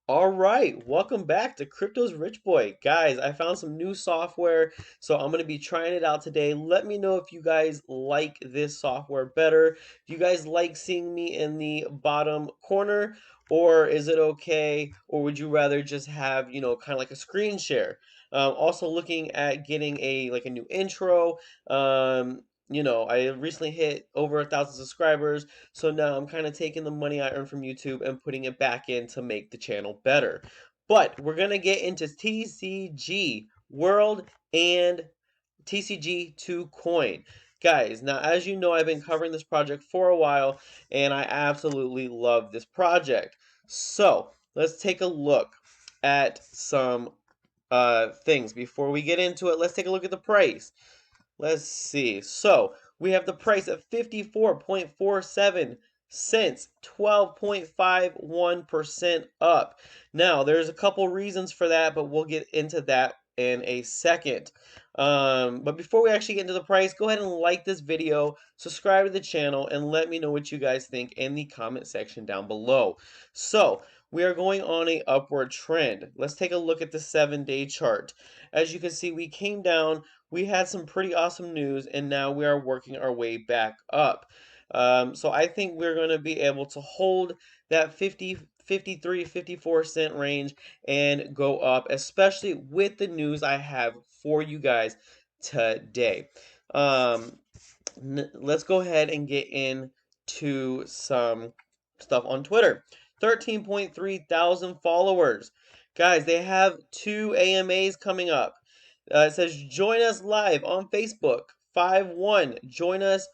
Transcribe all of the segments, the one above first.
All right, welcome back to Crypto's Rich Boy. Guys, I found some new software, so I'm going to be trying it out today. Let me know if you guys like this software better. If you guys like seeing me in the bottom corner, or is it okay, or would you rather just have, kind of like a screen share? Also looking at getting a new intro. I recently hit over 1,000 subscribers. So now I'm kind of taking the money I earned from YouTube and putting it back in to make the channel better. But we're going to get into TCG World and TCG2 coin. Guys, now as you know, I've been covering this project for a while and I absolutely love this project. So let's take a look at some things. Before we get into it, let's take a look at the price. Let's see. So we have the price at 54.47 cents, 12.51% up. Now, there's a couple reasons for that, but we'll get into that in a second. But before we actually get into the price, go ahead and like this video, subscribe to the channel, and let me know what you guys think in the comment section down below. So, we are going on a upward trend. Let's take a look at the 7-day chart. As you can see, we came down, we had some pretty awesome news, and now we are working our way back up. So I think we're going to be able to hold that 50, 53, 54 cent range and go up, especially with the news I have for you guys today. Um, let's go ahead and get into some stuff on Twitter. 13.3 thousand followers. Guys, they have two AMAs coming up. It says join us live on Facebook. 5-1. Join us,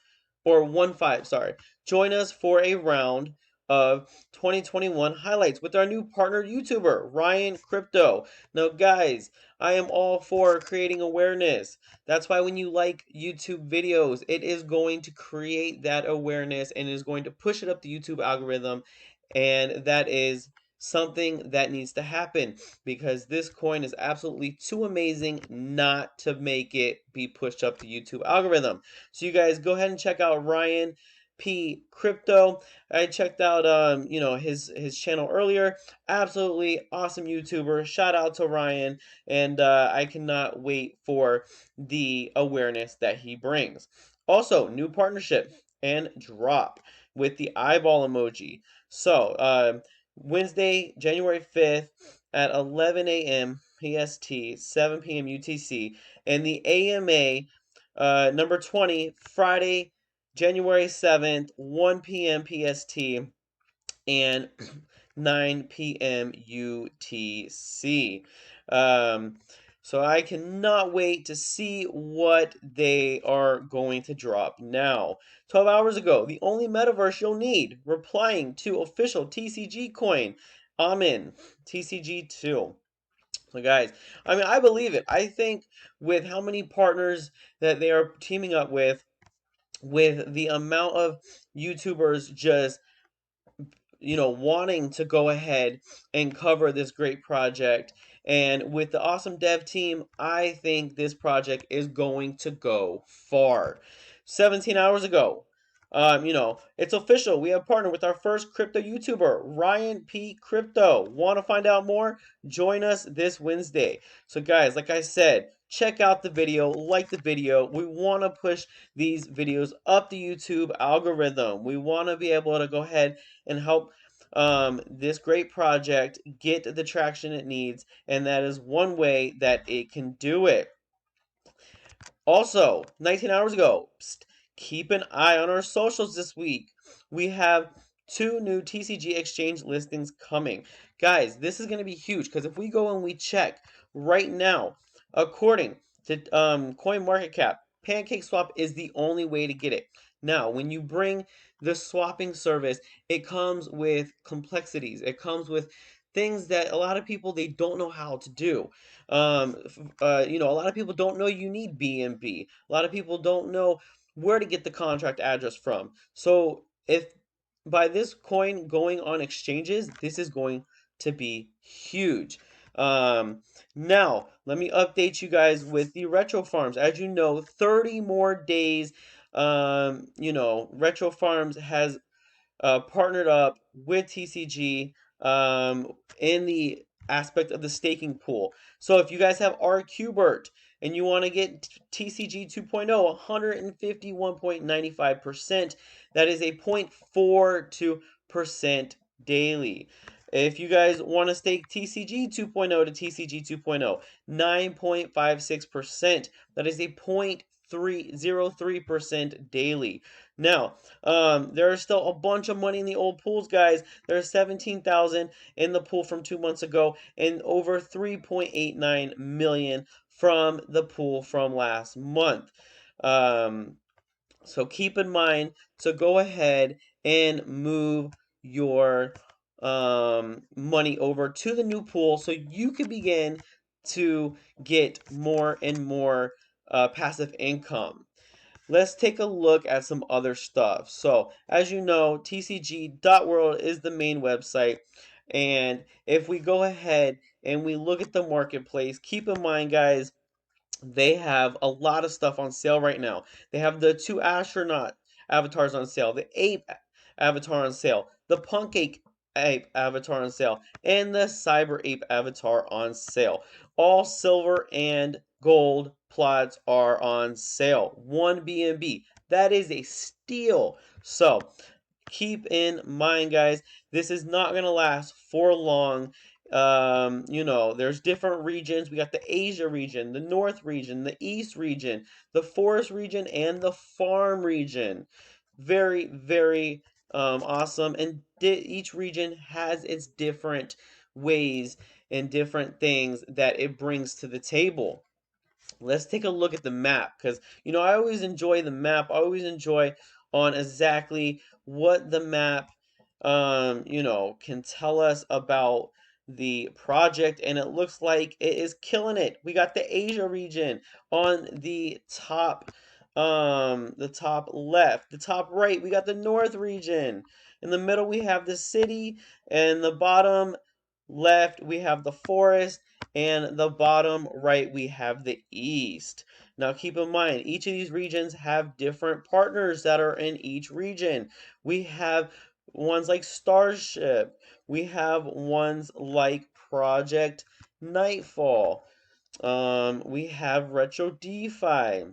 or 1-5, sorry. Join us for a round of 2021 highlights with our new partner YouTuber, Ryan Crypto. Now, guys, I am all for creating awareness. That's why when you like YouTube videos, it is going to create that awareness and is going to push it up the YouTube algorithm. And that is something that needs to happen because this coin is absolutely too amazing not to make it be pushed up the YouTube algorithm. So you guys go ahead and check out Ryan P Crypto. I checked out his channel earlier. Absolutely awesome YouTuber. Shout out to Ryan, and I cannot wait for the awareness that he brings. Also, new partnership and drop with the eyeball emoji. So, Wednesday, January 5th at 11 a.m. PST, 7 p.m. UTC, and the AMA number 20, Friday, January 7th, 1 p.m. PST, and 9 p.m. UTC. Um, so I cannot wait to see what they are going to drop now. 12 hours ago, the only metaverse you'll need, replying to official TCG coin. I'm in. TCG2. So guys, I mean, I believe it. I think with how many partners that they are teaming up with the amount of YouTubers just wanting to go ahead and cover this great project. And with the awesome dev team, I think this project is going to go far. 17 hours ago, it's official. We have partnered with our first crypto YouTuber, Ryan P. Crypto. Want to find out more? Join us this Wednesday. So, guys, like I said, check out the video, like the video. We want to push these videos up the YouTube algorithm. We want to be able to go ahead and help this great project get the traction it needs, and that is one way that it can do it. Also, 19 hours ago, keep an eye on our socials this week. We have two new TCG exchange listings coming. Guys, this is going to be huge because if we go and we check right now, according to CoinMarketCap, PancakeSwap is the only way to get it. Now, when you bring the swapping service, it comes with complexities. It comes with things that a lot of people they don't know how to do. A lot of people don't know you need BNB. A lot of people don't know where to get the contract address from. So if by this coin going on exchanges, this is going to be huge. Now, let me update you guys with the retro farms. As you know, 30 more days. Retro farms has partnered up with TCG in the aspect of the staking pool. So if you guys have RQBERT and you want to get TCG 2.0, 151.95%, that is a 0.42% daily. If you guys want to stake TCG 2.0 to TCG 2.0, 9.56%, that is a 0.303% daily. Now, there is still a bunch of money in the old pools, guys. There's 17,000 in the pool from 2 months ago, and over 3.89 million from the pool from last month. So keep in mind to go ahead and move your money over to the new pool so you can begin to get more and more passive income. Let's take a look at some other stuff. So, as you know, tcg.world is the main website. And if we go ahead and we look at the marketplace, keep in mind, guys, they have a lot of stuff on sale right now. They have the two astronaut avatars on sale, the ape avatar on sale, the punk ape avatar on sale, and the cyber ape avatar on sale. All silver and gold plots are on sale. One BNB. That is a steal. So keep in mind, guys, this is not going to last for long. There's different regions. We got the Asia region, the North region, the East region, the Forest region, and the Farm region. Very, very awesome. And each region has its different ways and different things that it brings to the table. Let's take a look at the map because I always enjoy the map. I always enjoy on exactly what the map can tell us about the project, and it looks like it is killing it. We got the Asia region on the top left. The top right, we got the North region. In the middle, we have the city, and the bottom left, we have the forest, and the bottom right, we have the east. Now, keep in mind, each of these regions have different partners that are in each region. We have ones like Starship. We have ones like Project Nightfall. We have Retrodefi.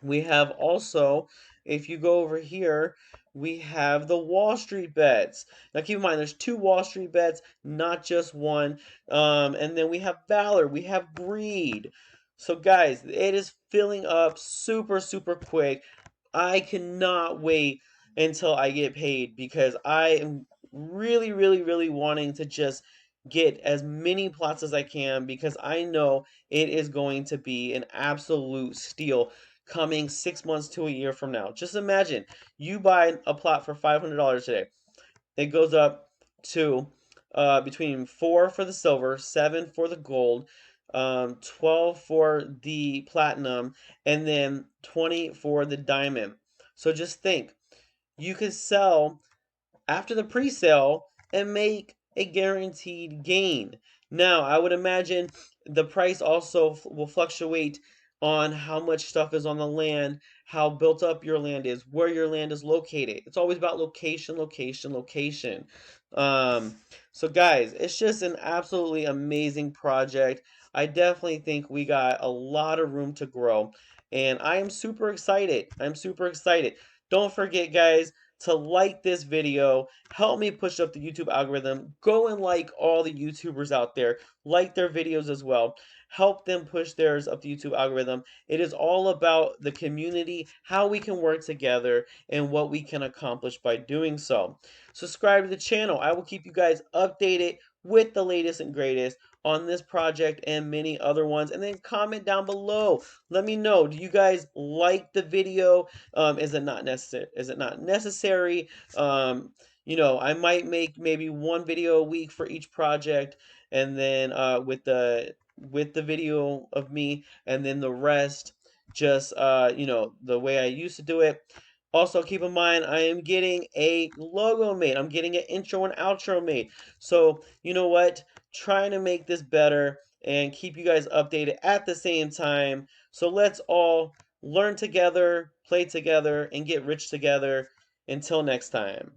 We have also, if you go over here, we have the Wall Street bets. Now keep in mind, there's two Wall Street bets, not just one. And then we have Valor, we have Greed. So guys, it is filling up super, super quick. I cannot wait until I get paid because I am really, really, really wanting to just get as many plots as I can because I know it is going to be an absolute steal coming 6 months to a year from now. Just imagine you buy a plot for $500 today. It goes up to between 4 for the silver, 7 for the gold, 12 for the platinum, and then 20 for the diamond. So just think, you could sell after the pre-sale and make a guaranteed gain. Now, I would imagine the price also will fluctuate on how much stuff is on the land, how built up your land is, where your land is located. It's always about location, location, location. Um, so guys, it's just an absolutely amazing project. I definitely think we got a lot of room to grow, and I am super excited. I'm super excited. Don't forget, guys, to like this video. Help me push up the YouTube algorithm. Go and like all the YouTubers out there. Like their videos as well. Help them push theirs up the YouTube algorithm. It is all about the community, how we can work together, and what we can accomplish by doing so. Subscribe to the channel. I will keep you guys updated with the latest and greatest on this project and many other ones. And then comment down below. Let me know. Do you guys like the video? Is it not necessary? Is it not necessary? I might make maybe one video a week for each project, and then with the video of me, and then the rest just the way I used to do it. Also, keep in mind, I am getting a logo made. I'm getting an intro and outro made. So, you know what? Trying to make this better and keep you guys updated at the same time. So let's all learn together, play together, and get rich together. Until next time.